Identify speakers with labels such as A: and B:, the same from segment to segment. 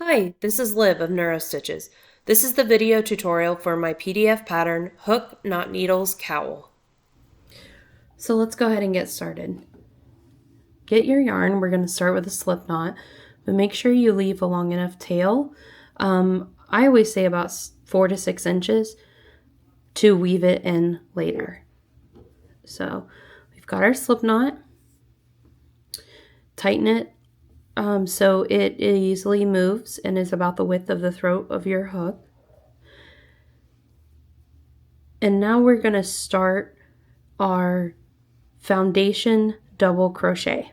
A: Hi, this is Liv of NeuroStitches. This is the video tutorial for my PDF pattern, Hook, Knot Needles Cowl. So let's go ahead and get started. Get your yarn. We're going to start with a slip knot, but make sure you leave a long enough tail. I always say about 4 to 6 inches to weave it in later. So we've got our slip knot. Tighten it so it easily moves and is about the width of the throat of your hook. And now we're going to start our foundation double crochet.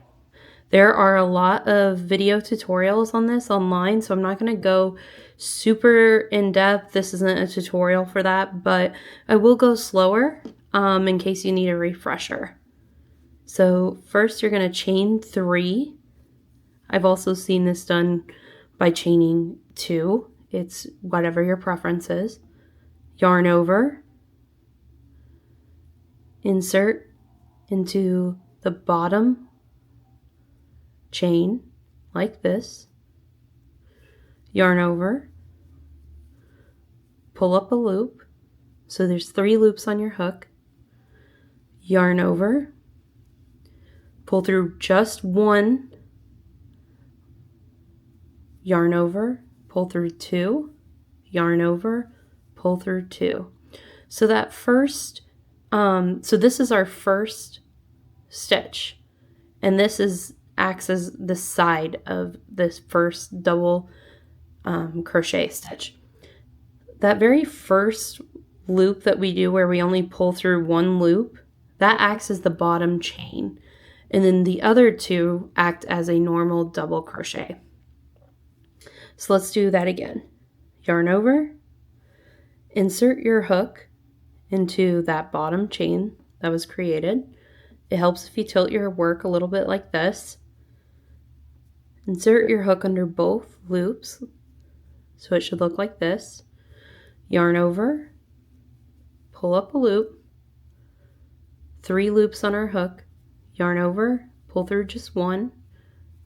A: There are a lot of video tutorials on this online, so I'm not going to go super in depth. This isn't a tutorial for that, but I will go slower in case you need a refresher. So first you're going to chain 3. I've also seen this done by chaining 2. It's whatever your preference is. Yarn over, insert into the bottom chain like this, yarn over, pull up a loop, so there's 3 loops on your hook, yarn over, pull through just 1, yarn over, pull through 2, yarn over, pull through 2. So that first, so this is our first stitch, and this acts as the side of this first double crochet stitch. That very first loop that we do where we only pull through 1 loop, that acts as the bottom chain, and then the other 2 act as a normal double crochet. So let's do that again. Yarn over, insert your hook into that bottom chain that was created. It helps if you tilt your work a little bit like this. Insert your hook under both loops, so it should look like this. Yarn over, pull up a loop, 3 loops on our hook, yarn over, pull through just 1,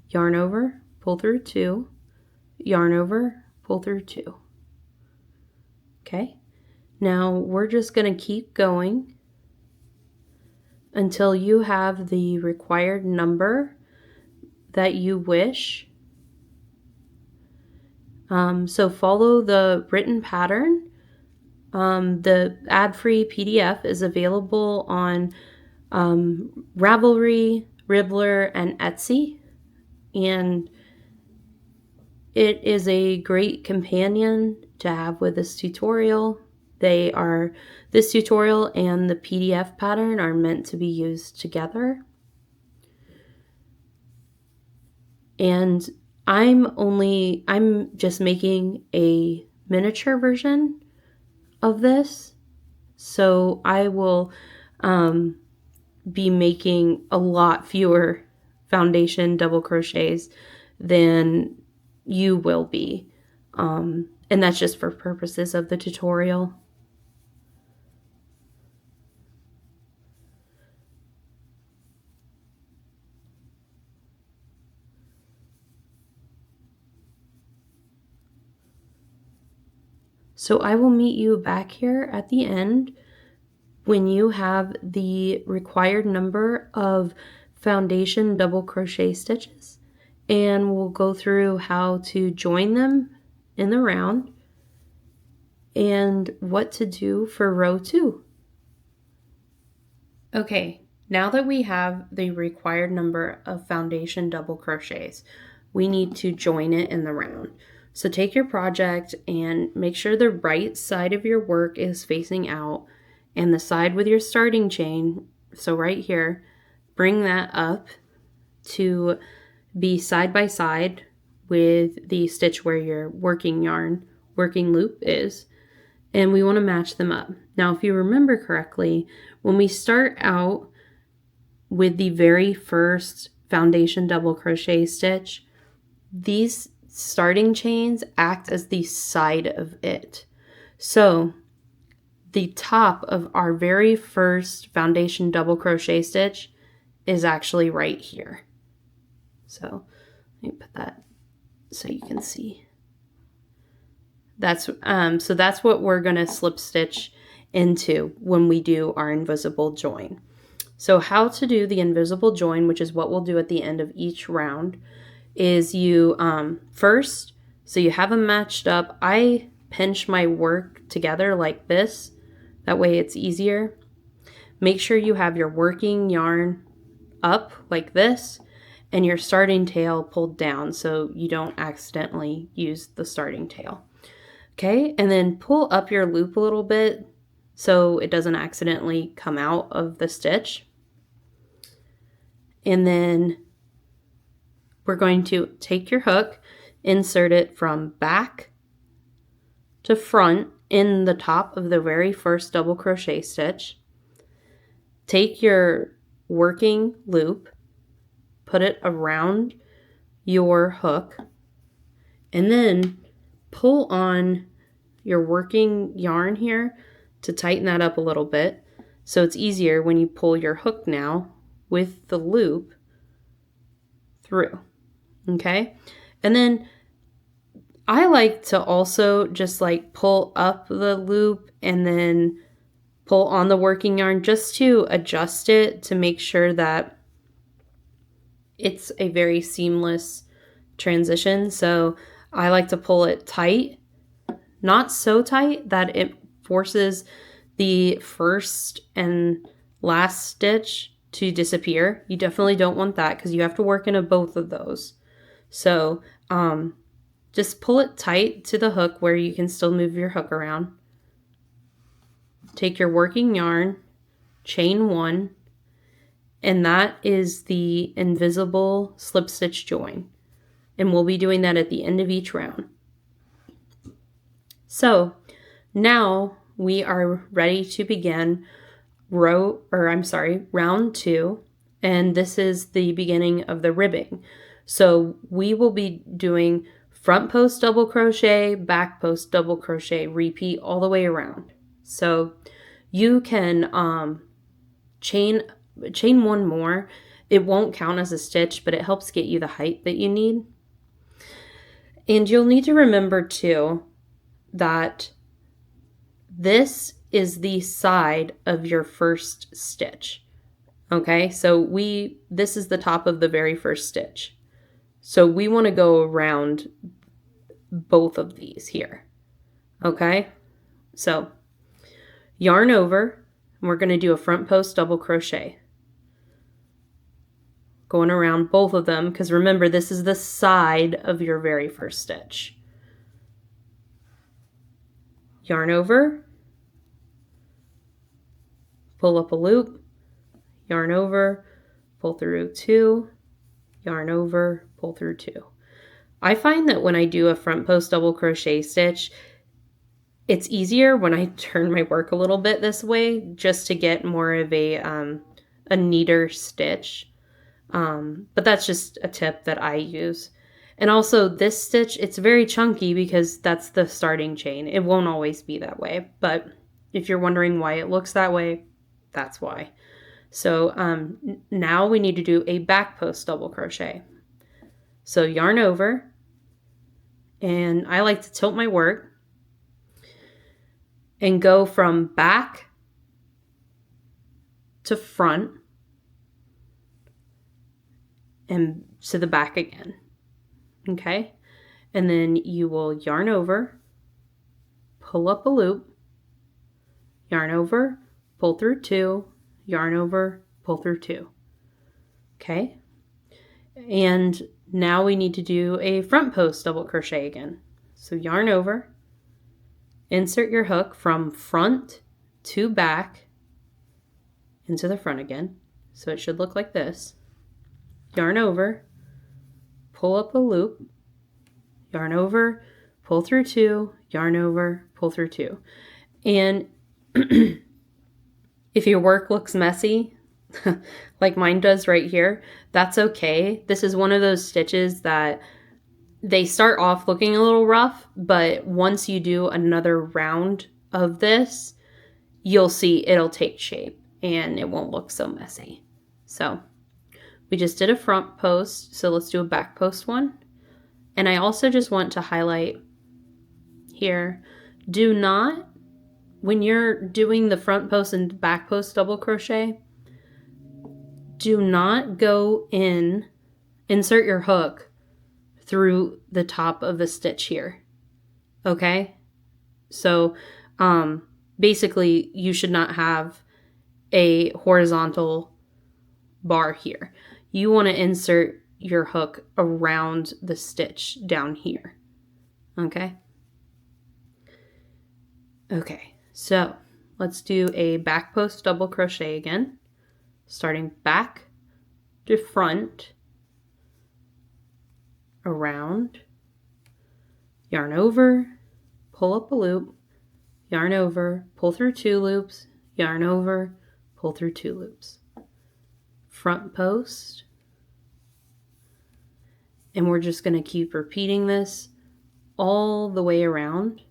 A: yarn over, pull through 2, yarn over, pull through 2. Okay, now we're just going to keep going until you have the required number that you wish. So follow the written pattern. The ad-free PDF is available on Ravelry, Ribblr, and Etsy, and it is a great companion to have with this tutorial. This tutorial and the PDF pattern are meant to be used together. And I'm just making a miniature version of this. So I will be making a lot fewer foundation double crochets than you will be. And that's just for purposes of the tutorial. So I will meet you back here at the end when you have the required number of foundation double crochet stitches, and we'll go through how to join them in the round and what to do for row 2. Okay, now that we have the required number of foundation double crochets, we need to join it in the round. So take your project and make sure the right side of your work is facing out, and the side with your starting chain, so right here, bring that up to be side by side with the stitch where your working loop is, and we want to match them up. Now, if you remember correctly, when we start out with the very first foundation double crochet stitch, these starting chains act as the side of it. So the top of our very first foundation double crochet stitch is actually right here. So let me put that so you can see. So that's what we're going to slip stitch into when we do our invisible join. So how to do the invisible join, which is what we'll do at the end of each round, is you first, so you have them matched up. I pinch my work together like this. That way it's easier. Make sure you have your working yarn up like this and your starting tail pulled down so you don't accidentally use the starting tail. Okay, and then pull up your loop a little bit so it doesn't accidentally come out of the stitch. And then we're going to take your hook, insert it from back to front in the top of the very first double crochet stitch. Take your working loop, put it around your hook, and then pull on your working yarn here to tighten that up a little bit so it's easier when you pull your hook now with the loop through. Okay, and then I like to also just like pull up the loop and then pull on the working yarn just to adjust it to make sure that it's a very seamless transition. So I like to pull it tight, not so tight that it forces the first and last stitch to disappear. You definitely don't want that because you have to work into both of those. So just pull it tight to the hook where you can still move your hook around. Take your working yarn, chain one, and that is the invisible slip stitch join. And we'll be doing that at the end of each round. So now we are ready to begin round 2, and this is the beginning of the ribbing. So we will be doing front post double crochet, back post double crochet, repeat all the way around. So you can chain one more. It won't count as a stitch, but it helps get you the height that you need. And you'll need to remember too that this is the side of your first stitch. Okay, so this is the top of the very first stitch. So we want to go around both of these here. Okay, so yarn over, and we're going to do a front post double crochet. Going around both of them, because remember, this is the side of your very first stitch. Yarn over, pull up a loop, yarn over, pull through 2, yarn over, pull through 2. I find that when I do a front post double crochet stitch, it's easier when I turn my work a little bit this way just to get more of a neater stitch. But that's just a tip that I use. And also this stitch, it's very chunky because that's the starting chain. It won't always be that way, but if you're wondering why it looks that way, that's why. So now we need to do a back post double crochet. So yarn over, and I like to tilt my work and go from back to front and to the back again. Okay, and then you will yarn over, pull up a loop, yarn over, pull through 2, yarn over, pull through 2. Okay, and now we need to do a front post double crochet again. So yarn over, insert your hook from front to back into the front again. So it should look like this. Yarn over, pull up a loop, yarn over, pull through 2, yarn over, pull through 2. And if your work looks messy, like mine does right here, that's okay. This is one of those stitches that they start off looking a little rough, but once you do another round of this, you'll see it'll take shape and it won't look so messy. So we just did a front post, so let's do a back post one. And I also just want to highlight here. Do not, when you're doing the front post and back post double crochet, do not go in, insert your hook through the top of the stitch here. Okay? So basically you should not have a horizontal bar here. You want to insert your hook around the stitch down here. Okay? Okay, so let's do a back post double crochet again, starting back to front, around, yarn over, pull up a loop, yarn over, pull through 2 loops, yarn over, pull through 2 loops. Front post, and we're just going to keep repeating this all the way around.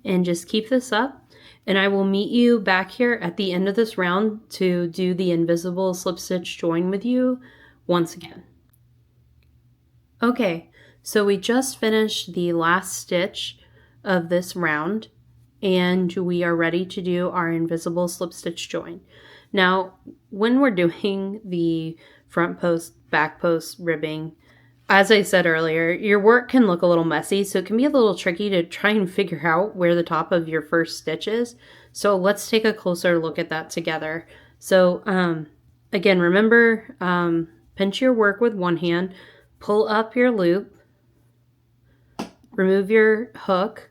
A: And just keep this up, and I will meet you back here at the end of this round to do the invisible slip stitch join with you once again. Okay, so we just finished the last stitch of this round, and we are ready to do our invisible slip stitch join. Now, when we're doing the front post, back post ribbing, as I said earlier, your work can look a little messy, so it can be a little tricky to try and figure out where the top of your first stitch is. So let's take a closer look at that together. So again, remember, pinch your work with one hand, pull up your loop, remove your hook.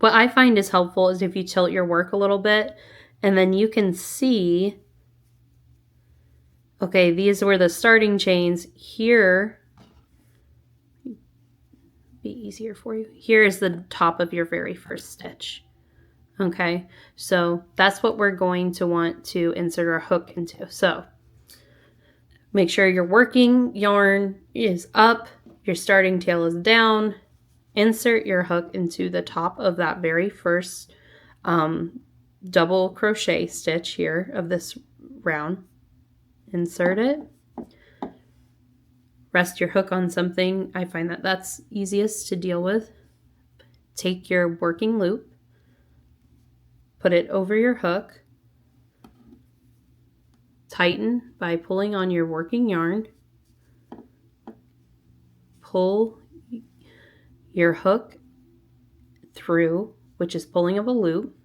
A: What I find is helpful is if you tilt your work a little bit, and then you can see, okay, these were the starting chains. Here, be easier for you. Here is the top of your very first stitch. Okay, so that's what we're going to want to insert our hook into. So make sure your working yarn is up, your starting tail is down. Insert your hook into the top of that very first double crochet stitch here of this round. Insert it. Rest your hook on something. I find that that's easiest to deal with. Take your working loop, put it over your hook, tighten by pulling on your working yarn, pull your hook through, which is pulling of a loop,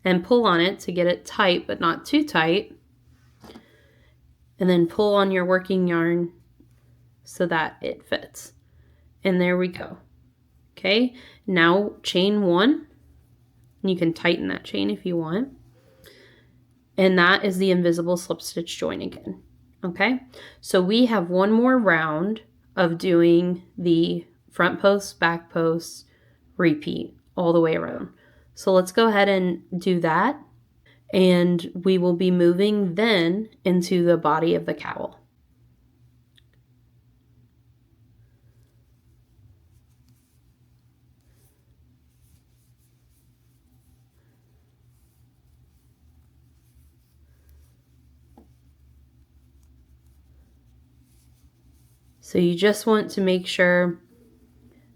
A: and pull on it to get it tight but not too tight, and then pull on your working yarn so that it fits. And there we go. Okay, now chain 1, and you can tighten that chain if you want, and that is the invisible slip stitch join again. Okay, so we have one more round of doing the front post, back post, repeat all the way around. So let's go ahead and do that, and we will be moving then into the body of the cowl. So you just want to make sure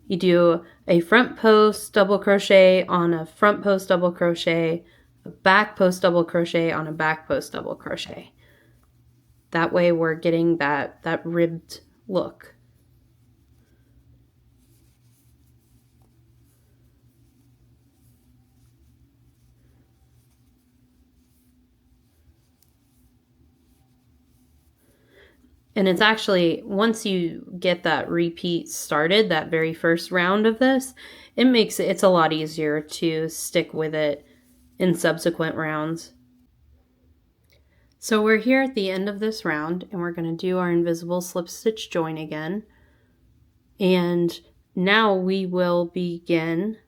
A: you do a front post double crochet on a front post double crochet, a back post double crochet on a back post double crochet. That way we're getting that ribbed look. And it's actually, once you get that repeat started, that very first round of this, it's a lot easier to stick with it in subsequent rounds. So we're here at the end of this round, and we're going to do our invisible slip stitch join again. And now we will begin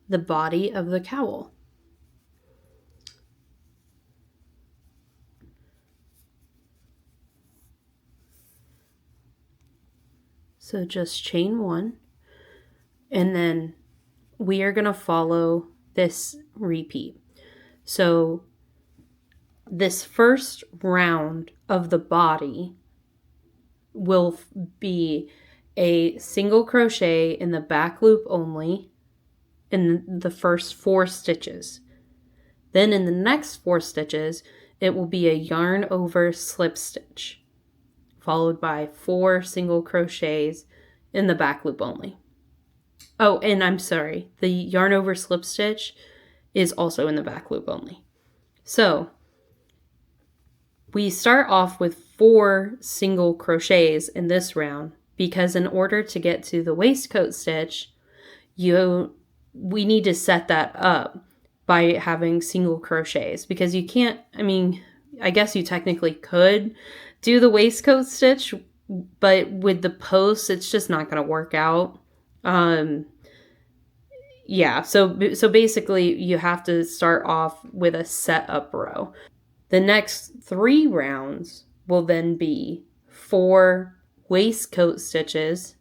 A: the body of the cowl. So just chain 1, and then we are going to follow this repeat. So this first round of the body will be a single crochet in the back loop only in the first 4 stitches. Then in the next 4 stitches, it will be a yarn over slip stitch, followed by 4 single crochets in the back loop only. Oh, and I'm sorry, the yarn over slip stitch is also in the back loop only. So we start off with 4 single crochets in this round because in order to get to the waistcoat stitch, we need to set that up by having single crochets, because you can't, I guess you technically could do the waistcoat stitch, but with the posts, it's just not going to work out. Yeah, so basically you have to start off with a set up row. The next 3 rounds will then be 4 waistcoat stitches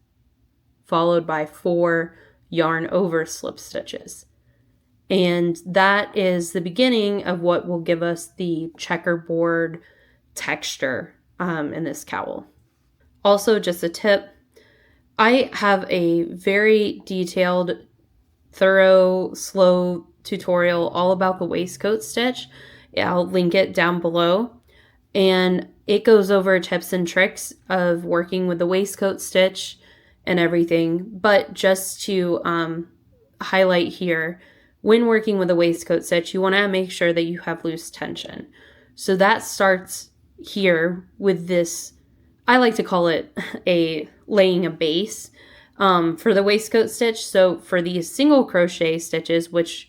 A: followed by 4 yarn over slip stitches. And that is the beginning of what will give us the checkerboard texture in this cowl. Also, just a tip, I have a very detailed, thorough, slow tutorial all about the waistcoat stitch. I'll link it down below. And it goes over tips and tricks of working with the waistcoat stitch and everything. But just to highlight here, when working with a waistcoat stitch, you want to make sure that you have loose tension. So that starts here with this, I like to call it laying a base for the waistcoat stitch. So for these single crochet stitches, which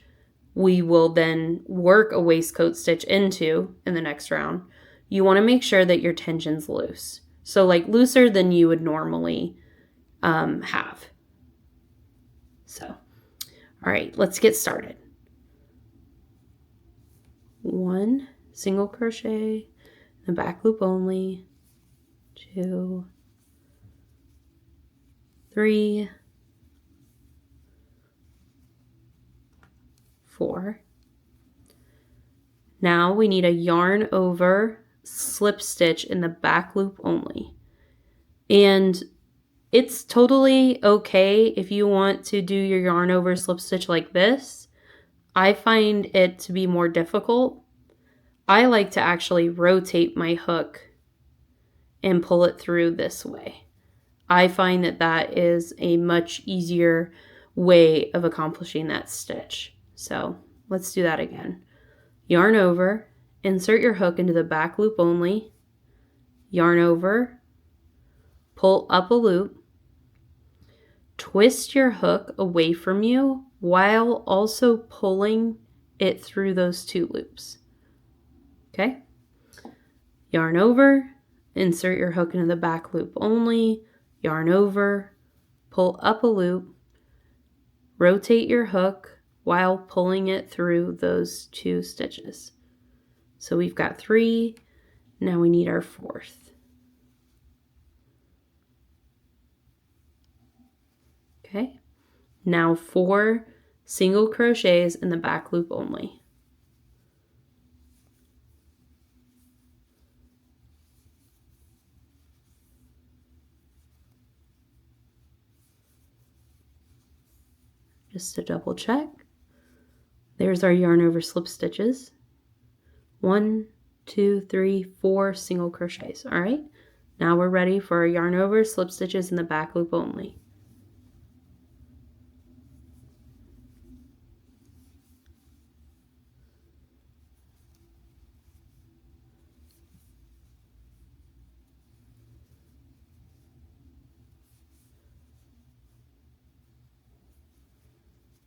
A: we will then work a waistcoat stitch into in the next round, you want to make sure that your tension's loose. So like looser than you would normally have. So, all right, let's get started. 1 single crochet in the back loop only, 2, 3, 4. Now we need a yarn over slip stitch in the back loop only. And it's totally okay if you want to do your yarn over slip stitch like this. I find it to be more difficult. I like to actually rotate my hook and pull it through this way. I find that that is a much easier way of accomplishing that stitch. So let's do that again. Yarn over, insert your hook into the back loop only, yarn over, pull up a loop, twist your hook away from you while also pulling it through those 2 loops. Okay? Yarn over, insert your hook into the back loop only, yarn over, pull up a loop, rotate your hook while pulling it through those 2 stitches. So we've got 3, now we need our 4th. Okay, now 4 single crochets in the back loop only. Just to double check, there's our yarn over slip stitches. 1, 2, 3, 4 single crochets. All right, now we're ready for our yarn over slip stitches in the back loop only.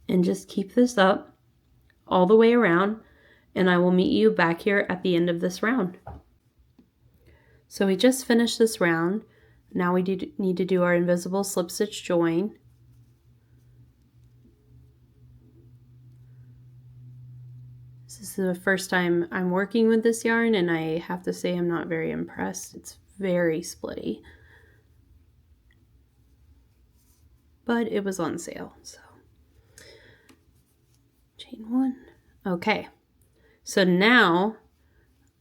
A: And just keep this up all the way around, and I will meet you back here at the end of this round. So we just finished this round. Now we need to do our invisible slip stitch join. This is the first time I'm working with this yarn, and I have to say I'm not very impressed. It's very splitty. But it was on sale, so. chain 1. Okay, so now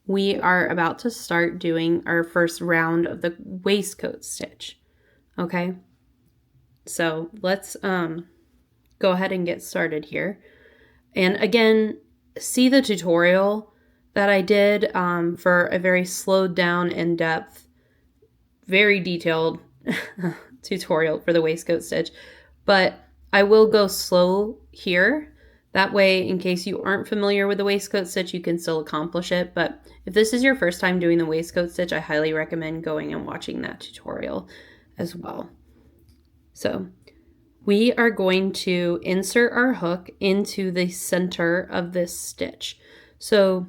A: we are about to start doing our first round of the waistcoat stitch. Okay, so let's go ahead and get started here. And again, see the tutorial that I did for a very slowed down, in-depth, very detailed tutorial for the waistcoat stitch. But I will go slow here. That way, in case you aren't familiar with the waistcoat stitch, you can still accomplish it. But if this is your first time doing the waistcoat stitch, I highly recommend going and watching that tutorial as well. So we are going to insert our hook into the center of this stitch. So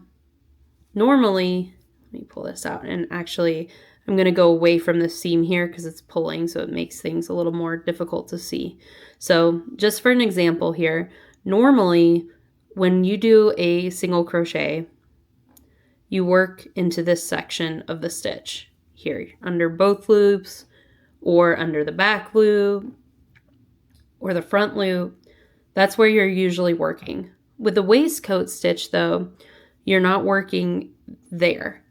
A: normally, let me pull this out, and actually I'm going to go away from the seam here because it's pulling, so it makes things a little more difficult to see. So just for an example here, normally when you do a single crochet, you work into this section of the stitch here, under both loops or under the back loop or the front loop. That's where you're usually working. With the waistcoat stitch though, you're not working there.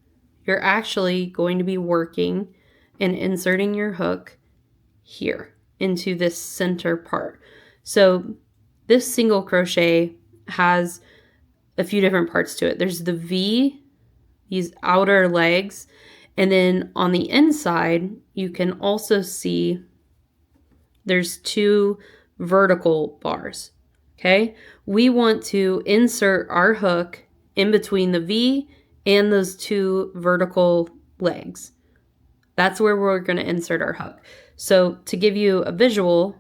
A: You're actually going to be working and inserting your hook here into this center part. So this single crochet has a few different parts to it. There's the V, these outer legs, and then on the inside, you can also see there's 2 vertical bars. Okay, we want to insert our hook in between the V and those 2 vertical legs. That's where we're going to insert our hook. So to give you a visual,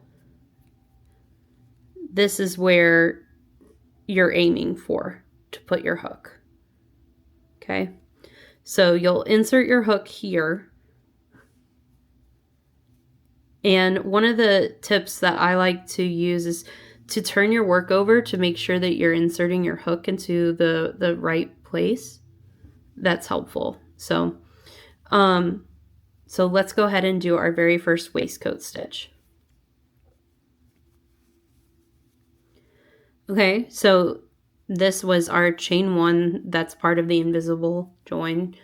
A: this is where you're aiming for to put your hook. Okay, so you'll insert your hook here. And one of the tips that I like to use is to turn your work over to make sure that you're inserting your hook into the right place. That's helpful. So let's go ahead and do our very first waistcoat stitch. Okay, so this was our chain 1 that's part of the invisible join.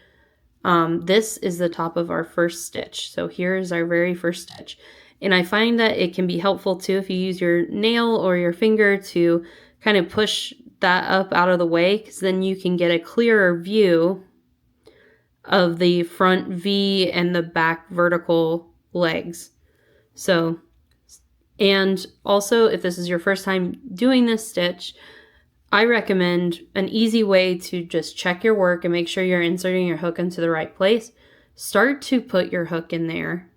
A: This is the top of our first stitch. So here is our very first stitch. And I find that it can be helpful too if you use your nail or your finger to kind of push that up out of the way, because then you can get a clearer view of the front V and the back vertical legs. So, and also if this is your first time doing this stitch, I recommend an easy way to just check your work and make sure you're inserting your hook into the right place. Start to put your hook in there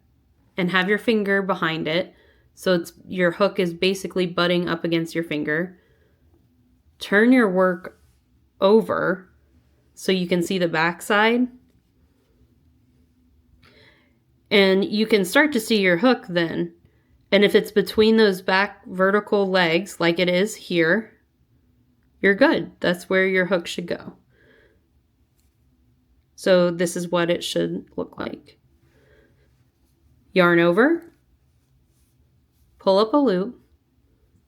A: and have your finger behind it. So your hook is basically butting up against your finger. Turn your work over so you can see the back side. And you can start to see your hook then. And if it's between those back vertical legs, like it is here, you're good. That's where your hook should go. So this is what it should look like. Yarn over, pull up a loop,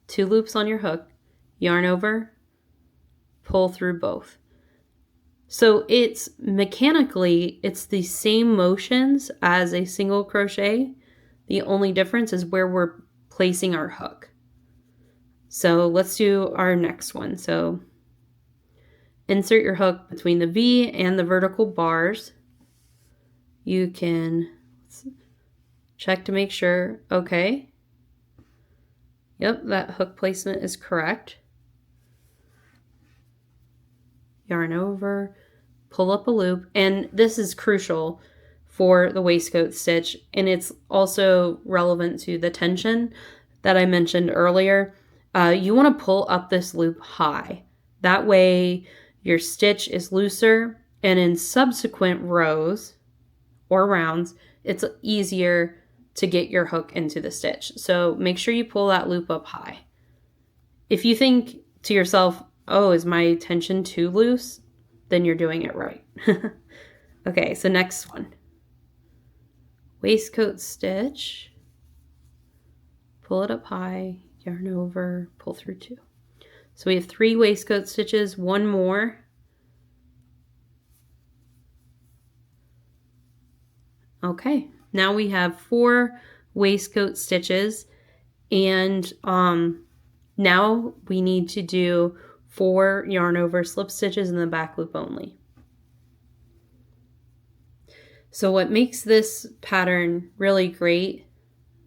A: 2 loops on your hook, yarn over, pull through both. So it's mechanically, it's the same motions as a single crochet. The only difference is where we're placing our hook. So let's do our next one. So insert your hook between the V and the vertical bars. You can check to make sure, okay. Yep, that hook placement is correct. Yarn over, pull up a loop, and this is crucial for the waistcoat stitch, and it's also relevant to the tension that I mentioned earlier. You want to pull up this loop high. That way your stitch is looser, and in subsequent rows or rounds, it's easier to get your hook into the stitch. So make sure you pull that loop up high. If you think to yourself, oh, is my tension too loose? Then you're doing it right. Okay, so next one. Waistcoat stitch. Pull it up high, yarn over, pull through 2. So we have 3 waistcoat stitches, 1 more. Okay, now we have 4 waistcoat stitches, and now we need to do 4 yarn over slip stitches in the back loop only. So what makes this pattern really great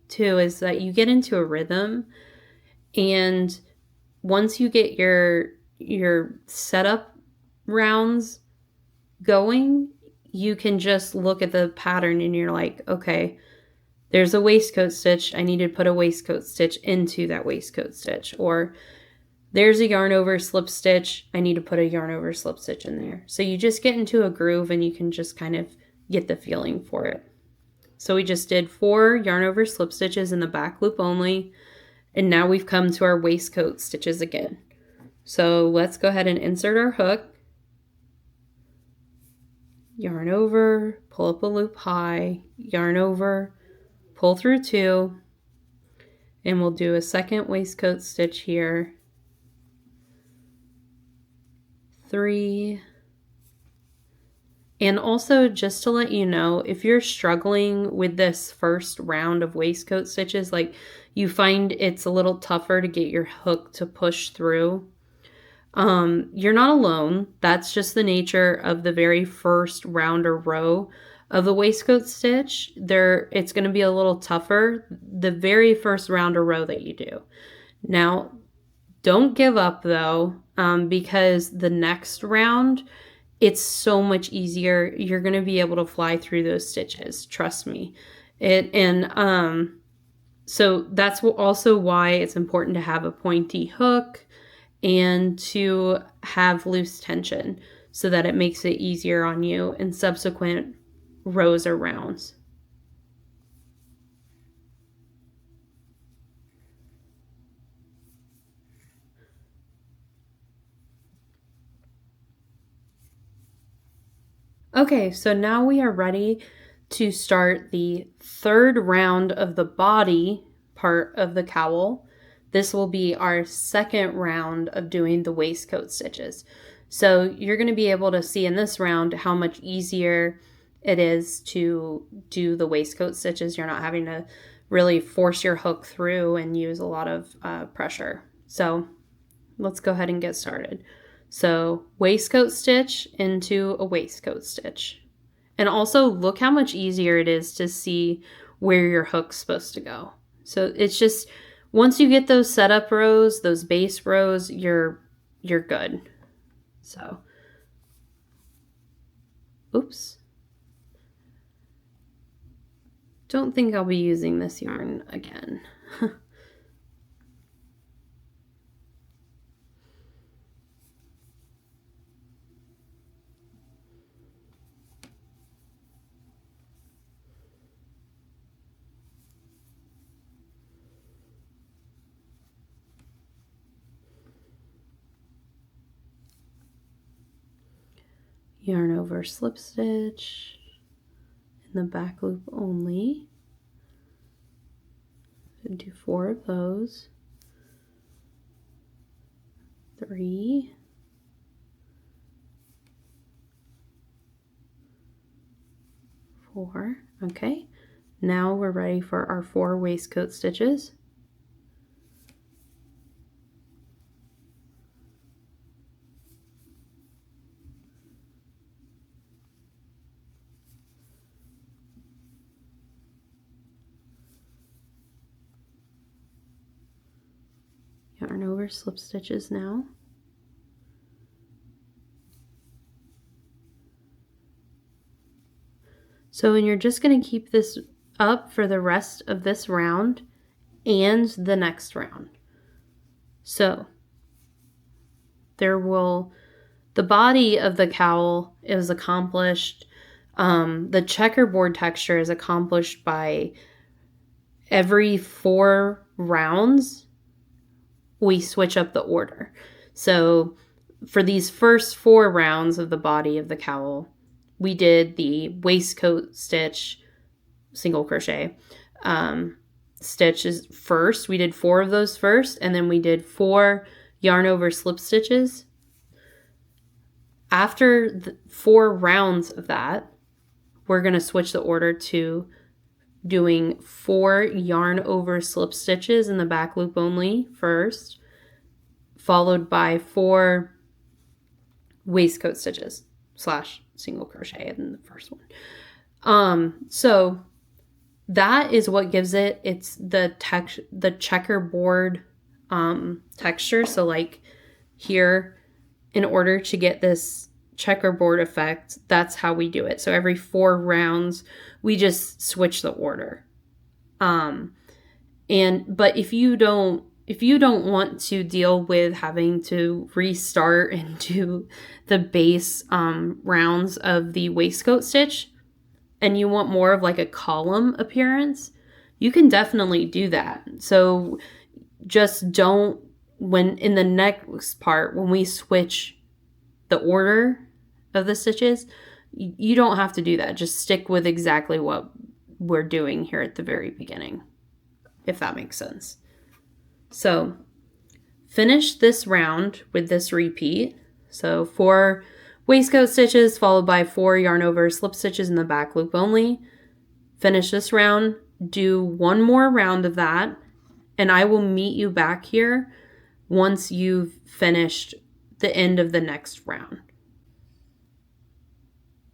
A: too is that you get into a rhythm, and once you get your setup rounds going, you can just look at the pattern and you're like, okay, there's a waistcoat stitch. I need to put a waistcoat stitch into that waistcoat stitch. Or there's a yarn over slip stitch. I need to put a yarn over slip stitch in there. So you just get into a groove and you can just kind of get the feeling for it. So we just did 4 yarn over slip stitches in the back loop only. And now we've come to our waistcoat stitches again. So let's go ahead and insert our hook. Yarn over, pull up a loop high, yarn over, pull through 2, and we'll do a second waistcoat stitch here. 3. And also, just to let you know, if you're struggling with this first round of waistcoat stitches, like you find it's a little tougher to get your hook to push through, you're not alone. That's just the nature of the very first round or row of the waistcoat stitch. It's going to be a little tougher the very first round or row that you do. Now, don't give up though, because the next round, it's so much easier. You're going to be able to fly through those stitches. Trust me. So that's also why it's important to have a pointy hook and to have loose tension so that it makes it easier on you in subsequent rows or rounds. Okay, so now we are ready to start the 3rd round of the body part of the cowl. This will be our 2nd round of doing the waistcoat stitches. So you're going to be able to see in this round how much easier it is to do the waistcoat stitches. You're not having to really force your hook through and use a lot of pressure. So let's go ahead and get started. So waistcoat stitch into a waistcoat stitch. And also look how much easier it is to see where your hook's supposed to go. So it's just, once you get those setup rows, those base rows, you're good. So, oops. Don't think I'll be using this yarn again. Yarn over slip stitch in the back loop only. Do 4 of those. 3. 4. Okay. Now we're ready for our 4 waistcoat stitches. Yarn over slip stitches now. So, and you're just going to keep this up for the rest of this round and the next round. So, the body of the cowl is accomplished. The checkerboard texture is accomplished by every 4 rounds. We switch up the order. So for these first 4 rounds of the body of the cowl, we did the waistcoat stitch, single crochet stitches first. We did 4 of those first, and then we did 4 yarn over slip stitches. After the 4 rounds of that, we're going to switch the order to doing 4 yarn over slip stitches in the back loop only first, followed by 4 waistcoat stitches / single crochet in the first one. So that is what gives it's the checkerboard texture. So like here, in order to get this checkerboard effect, that's how we do it. So every 4 rounds, we just switch the order. But if you don't want to deal with having to restart and do the base rounds of the waistcoat stitch, and you want more of like a column appearance, you can definitely do that. So just don't, when in the next part, when we switch the order of the stitches, you don't have to do that. Just stick with exactly what we're doing here at the very beginning, if that makes sense. So finish this round with this repeat. So 4 waistcoat stitches followed by 4 yarn over slip stitches in the back loop only. Finish this round, do 1 more round of that, and I will meet you back here once you've finished the end of the next round.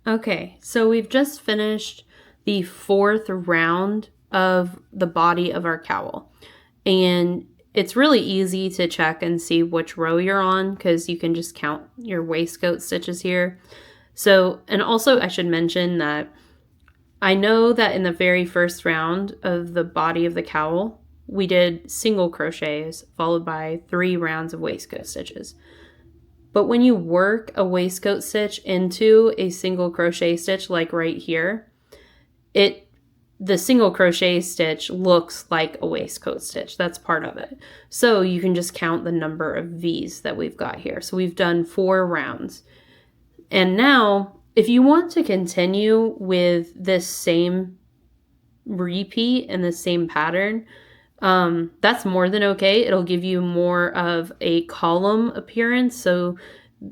A: Okay, so we've just finished the 4th round of the body of our cowl, and it's really easy to check and see which row you're on because you can just count your waistcoat stitches here. So, and also I should mention that I know that in the very first round of the body of the cowl, we did single crochets followed by 3 rounds of waistcoat stitches. But when you work a waistcoat stitch into a single crochet stitch, like right here, the single crochet stitch looks like a waistcoat stitch. That's part of it. So you can just count the number of V's that we've got here. So we've done 4 rounds. And now, if you want to continue with this same repeat and the same pattern, that's more than okay. It'll give you more of a column appearance. So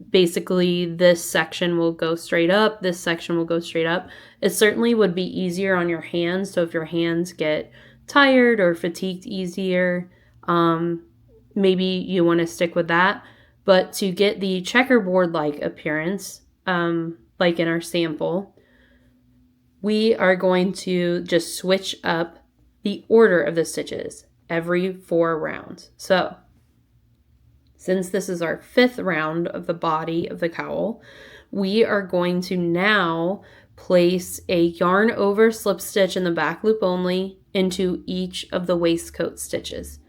A: basically this section will go straight up, this section will go straight up. It certainly would be easier on your hands. So if your hands get tired or fatigued easier, maybe you want to stick with that. But to get the checkerboard-like appearance, like in our sample, we are going to just switch up the order of the stitches every 4 rounds. So since this is our 5th round of the body of the cowl, we are going to now place a yarn over slip stitch in the back loop only into each of the waistcoat stitches.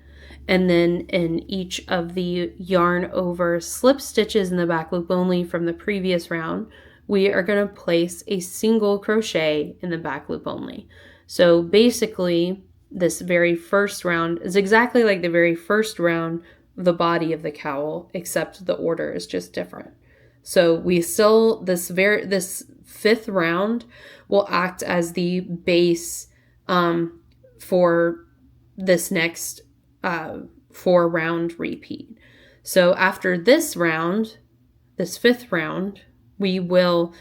A: And then in each of the yarn over slip stitches in the back loop only from the previous round, we are going to place a single crochet in the back loop only. So basically, this very first round is exactly like the very first round of the body of the cowl, except the order is just different. So we still, this 5th round will act as the base for this next 4 round repeat. So after this round, this 5th round, we will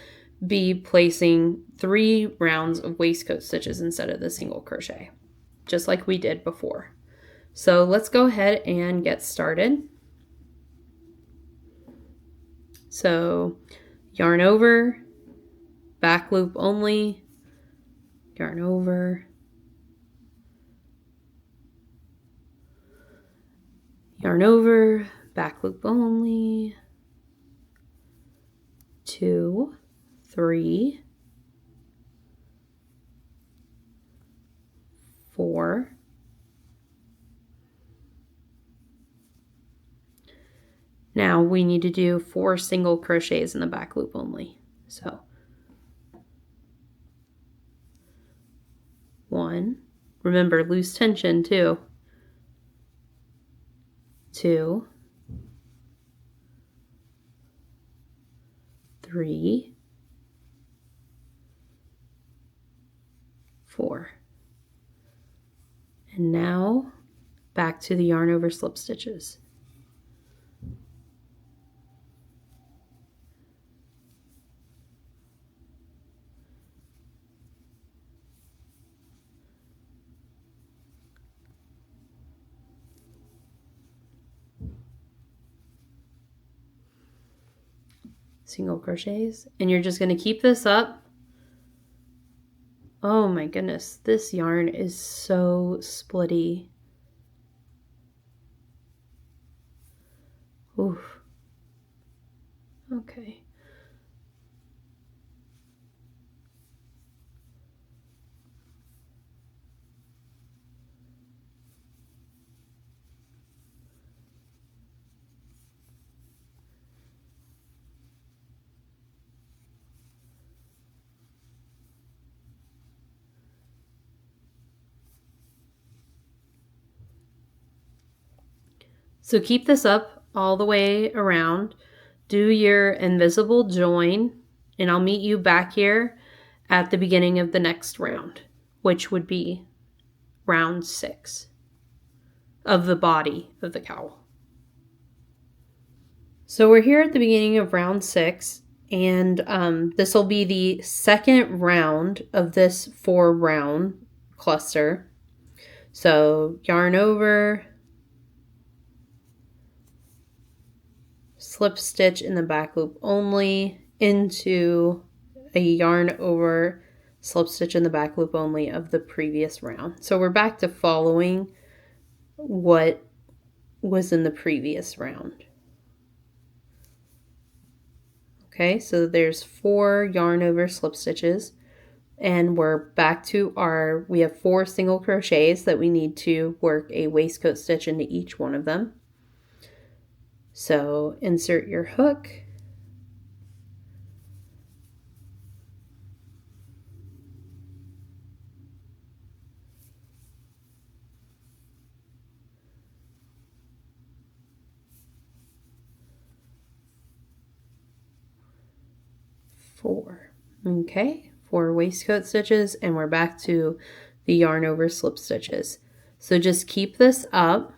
A: be placing 3 rounds of waistcoat stitches instead of the single crochet, just like we did before. So let's go ahead and get started. So yarn over, back loop only, yarn over, yarn over, back loop only, 2, 3, 4, now we need to do 4 single crochets in the back loop only. So 1, remember loose tension too, 2, 3, 4. And now back to the yarn over slip stitches. single crochets, and you're just going to keep this up. Oh my goodness, this yarn is so splitty. Oof. Okay. So keep this up all the way around. Do your invisible join, and I'll meet you back here at the beginning of the next round, which would be round 6 of the body of the cowl. So we're here at the beginning of round 6, and this will be the second round of this 4-round cluster. So yarn over, slip stitch in the back loop only, into a yarn over, slip stitch in the back loop only of the previous round. So we're back to following what was in the previous round. Okay, so there's 4 yarn over slip stitches, and we're back to we have 4 single crochets that we need to work a waistcoat stitch into each one of them. So insert your hook, okay, 4 waistcoat stitches, and we're back to the yarn over slip stitches. So just keep this up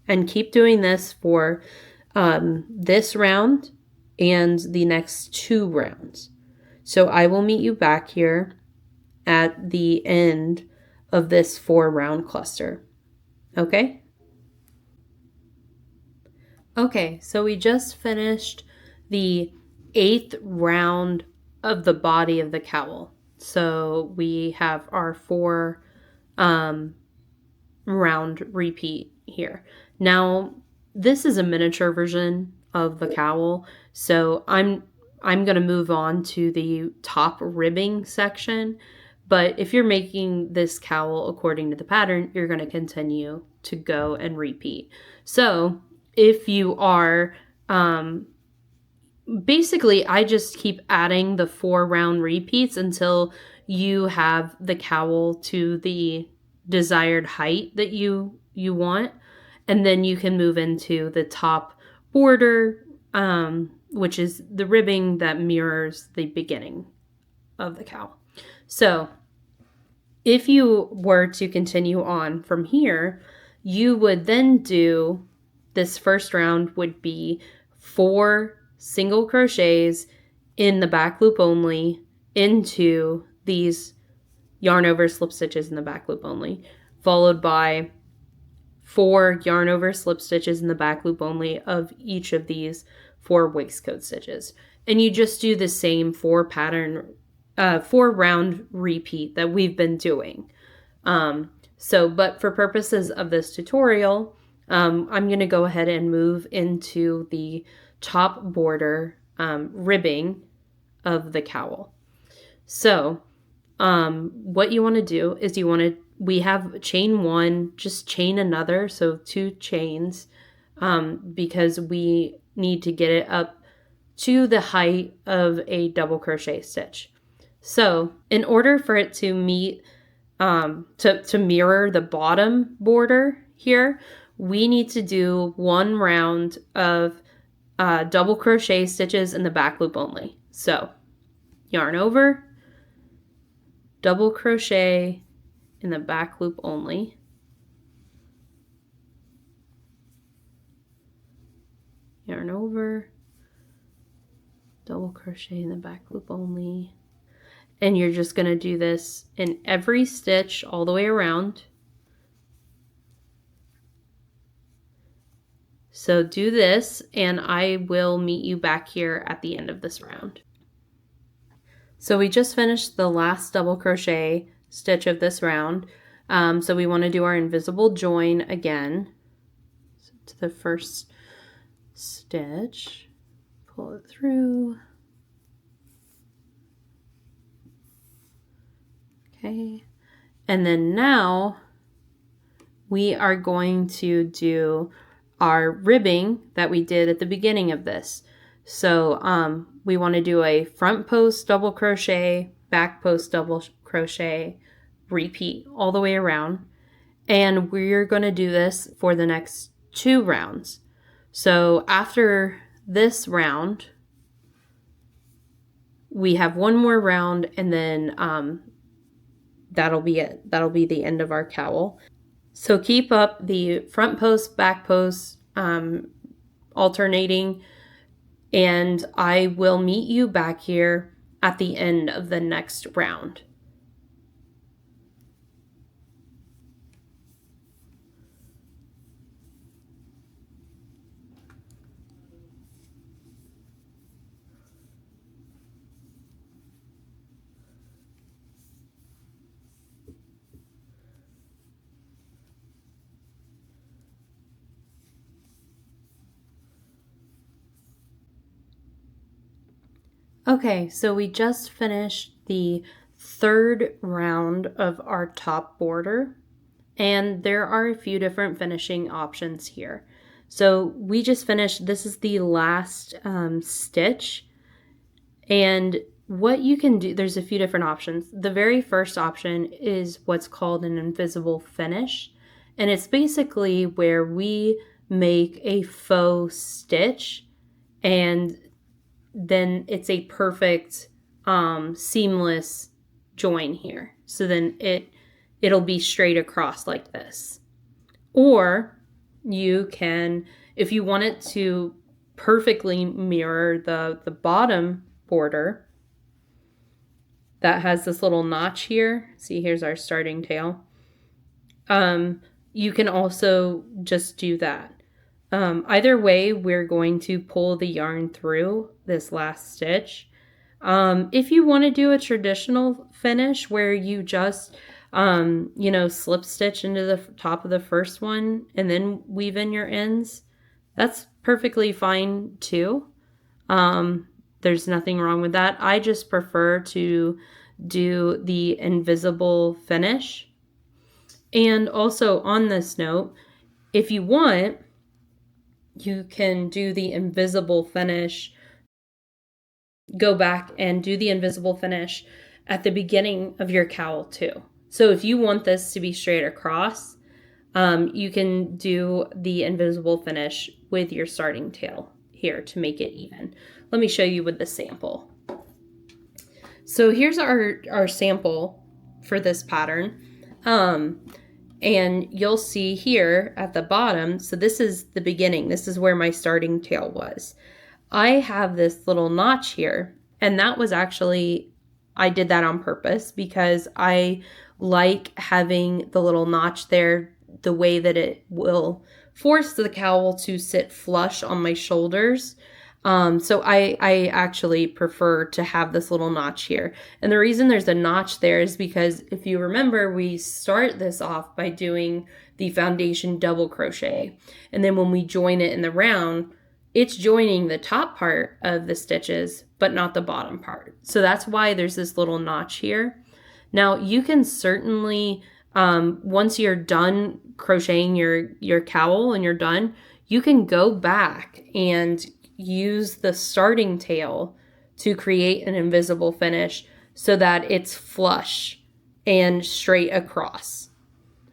A: and keep doing this for this round and the next 2 rounds. So I will meet you back here at the end of this 4-round cluster. Okay? Okay, so we just finished the 8th round of the body of the cowl. So we have our 4 round repeat here. Now, this is a miniature version of the cowl, so I'm going to move on to the top ribbing section, but if you're making this cowl according to the pattern, you're going to continue to go and repeat. So if you are, basically I just keep adding the 4 round repeats until you have the cowl to the desired height that you want, and then you can move into the top border, which is the ribbing that mirrors the beginning of the cowl. So if you were to continue on from here, you would then do, this first round would be 4 single crochets in the back loop only into these yarn over slip stitches in the back loop only, followed by 4 yarn over slip stitches in the back loop only of each of these 4 waistcoat stitches. And you just do the same 4 round repeat that we've been doing. But for purposes of this tutorial, I'm going to go ahead and move into the top border ribbing of the cowl. So what you want to do is we have chain 1, just chain another, so 2 chains, because we need to get it up to the height of a double crochet stitch. So in order for it to meet, to mirror the bottom border here, we need to do 1 round of double crochet stitches in the back loop only. So yarn over, double crochet in the back loop only, yarn over, double crochet in the back loop only, and you're just going to do this in every stitch all the way around. So do this and I will meet you back here at the end of this round. So we just finished the last double crochet stitch of this round. So we want to do our invisible join again. So to the first stitch, pull it through. Okay. And then now we are going to do our ribbing that we did at the beginning of this. So we want to do a front post double crochet, back post double crochet, repeat all the way around. And we're going to do this for the next 2 rounds. So after this round, we have 1 more round, and then that'll be it. That'll be the end of our cowl. So keep up the front post, back post, alternating, and I will meet you back here at the end of the next round. Okay, so we just finished the 3rd round of our top border, and there are a few different finishing options here. So we just finished, this is the last stitch, and what you can do, there's a few different options. The very first option is what's called an invisible finish, and it's basically where we make a faux stitch, and then it's a perfect seamless join here. So then it'll be straight across like this. Or you can, if you want it to perfectly mirror the bottom border that has this little notch here. See, here's our starting tail. You can also just do that. Either way, we're going to pull the yarn through this last stitch. If you want to do a traditional finish where you just, slip stitch into the top of the first one and then weave in your ends, that's perfectly fine too. There's nothing wrong with that. I just prefer to do the invisible finish. And also on this note, if you want, you can do the invisible finish, go back and do the invisible finish at the beginning of your cowl too. So if you want this to be straight across, you can do the invisible finish with your starting tail here to make it even. Let me show you with the sample. So here's our sample for this pattern. And you'll see here at the bottom, so this is the beginning. This is where my starting tail was. I have this little notch here, and that was actually, I did that on purpose because I like having the little notch there, the way that it will force the cowl to sit flush on my shoulders. So I actually prefer to have this little notch here. And the reason there's a notch there is because if you remember, we start this off by doing the foundation double crochet. And then when we join it in the round, it's joining the top part of the stitches, but not the bottom part. So that's why there's this little notch here. Now you can certainly, once you're done crocheting your cowl and you're done, you can go back and use the starting tail to create an invisible finish so that it's flush and straight across,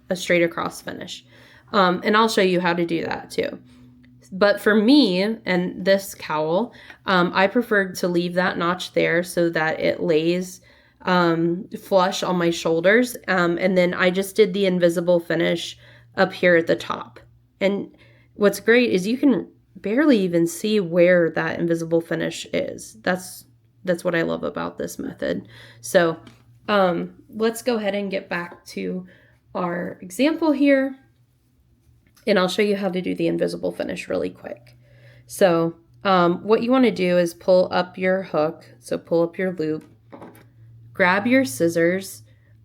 A: a straight across finish. And I'll show you how to do that too. But for me and this cowl, I prefer to leave that notch there so that it lays flush on my shoulders. And then I just did the invisible finish up here at the top. And what's great is you can barely even see where that invisible finish is. That's what I love about this method. So let's go ahead and get back to our example here. And I'll show you how to do the invisible finish really quick. So what you want to do is pull up your hook. So pull up your loop, grab your scissors,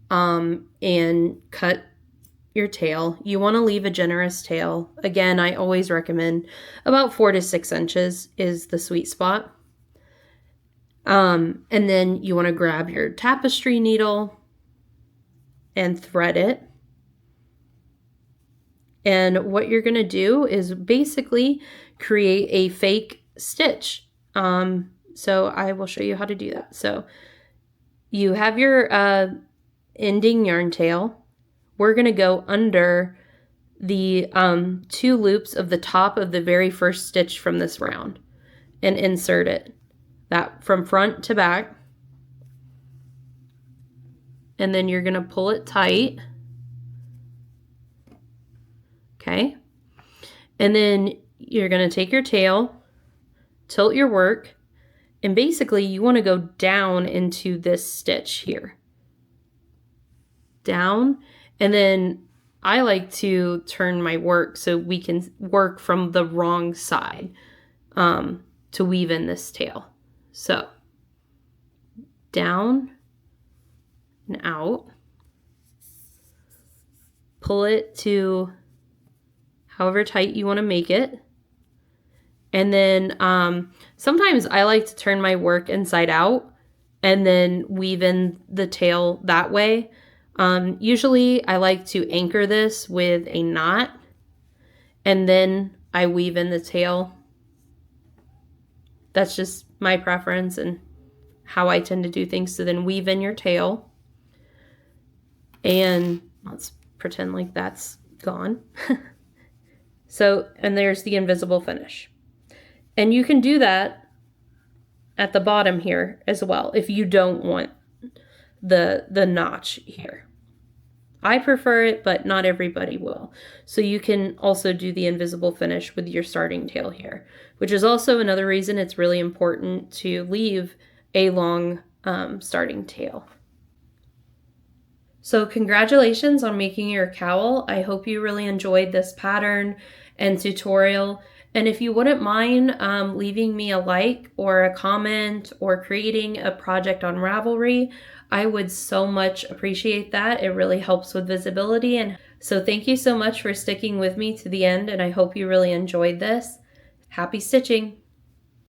A: and cut your tail. You want to leave a generous tail. Again, I always recommend about 4 to 6 inches is the sweet spot. And then you want to grab your tapestry needle and thread it. And what you're going to do is basically create a fake stitch. So I will show you how to do that. So you have your ending yarn tail. We're going to go under the 2 loops of the top of the very first stitch from this round and insert it. That from front to back. And then you're going to pull it tight. Okay. And then you're going to take your tail, tilt your work, and basically you want to go down into this stitch here. Down. And then I like to turn my work so we can work from the wrong side to weave in this tail. So down and out, pull it to however tight you want to make it. And then sometimes I like to turn my work inside out and then weave in the tail that way. Usually I like to anchor this with a knot and then I weave in the tail. That's just my preference and how I tend to do things. So then weave in your tail, and let's pretend like that's gone. So, and there's the invisible finish. And you can do that at the bottom here as well if you don't want the notch here. I prefer it, but not everybody will. So you can also do the invisible finish with your starting tail here, which is also another reason it's really important to leave a long starting tail. So congratulations on making your cowl. I hope you really enjoyed this pattern and tutorial. And if you wouldn't mind leaving me a like or a comment or creating a project on Ravelry, I would so much appreciate that. It really helps with visibility. And so thank you so much for sticking with me to the end, and I hope you really enjoyed this. Happy stitching!